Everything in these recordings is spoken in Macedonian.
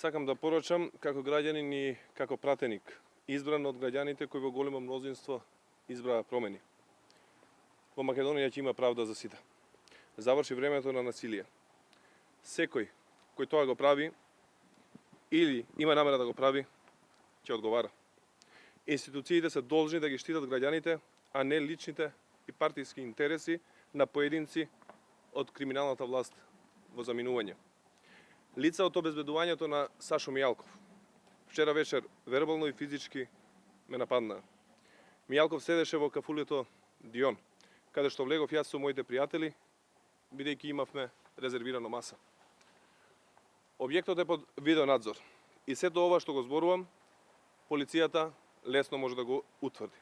Сакам да порачам како граѓанин и како пратеник, избран од граѓаните кои во големо мнозинство избраа промени. Во Македонија ќе има правда за сите. Заврши времето на насилие. Секој кој тоа го прави или има намера да го прави, ќе одговара. Институциите се должни да ги штитат граѓаните, а не личните и партиски интереси на поединци од криминалната власт во заминување. Лица од обезбедувањето на Сашо Мијалков. Вчера вечер вербално и физички ме нападнаа. Мијалков седеше во кафулето Дион, каде што влегов јас со моите пријатели, бидејќи имавме резервирано маса. Објектот е под видеонадзор и сето ова што го зборувам, полицијата лесно може да го утврди.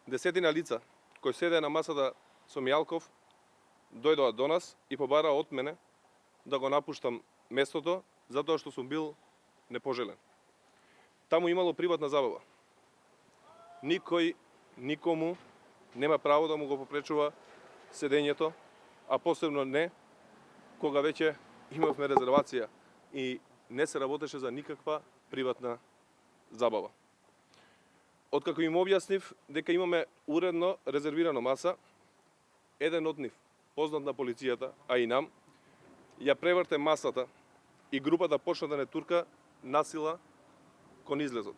Десетина лица кои седеа на масата со Мијалков дојдоа до нас и побараа од мене да го напуштам местото затоа што сум бил непожелен. Таму имало приватна забава. Никој никому нема право да му го попречува седењето, а посебно не кога веќе имавме резервација и не се работеше за никаква приватна забава. Откако им објаснив дека имаме уредно резервирано маса, еден од нив, познат на полицијата, а и нам, ја преврте масата и групата почна да не турка насила кон излезот.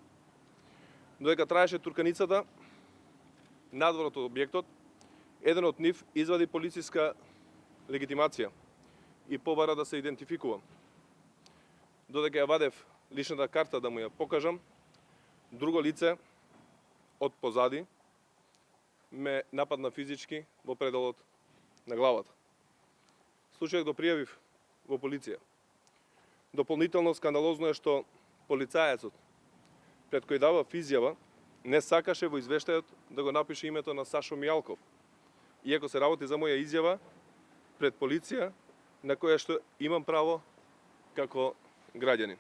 Додека траеше турканицата, надвор од објектот, еден од нив извади полициска легитимација и побара да се идентификувам. Додека ја вадев личната карта да му ја покажам, друго лице од позади ме нападна физички во пределот на главата. Случајот го пријавив во полиција. Дополнително скандалозно е што полицаецот, пред кој дава изјава, не сакаше во извештајот да го напише името на Сашо Мијалков, иако се работи за моја изјава пред полиција, на која што имам право како граѓанин.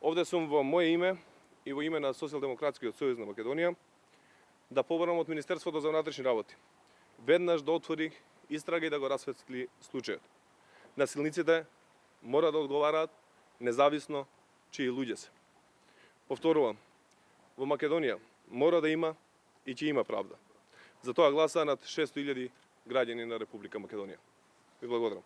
Овде сум во моје име и во име на Социјалдемократскиот сојуз на Македонија да побарам од Министерството за внатрешни работи веднаш да отвори истрага и да го расветли случајот. Насилниците мора да одговараат независно чии луѓе се. Повторувам, во Македонија мора да има и ќе има правда. За тоа гласаа над 600.000 граѓани на Република Македонија. Ви благодарам.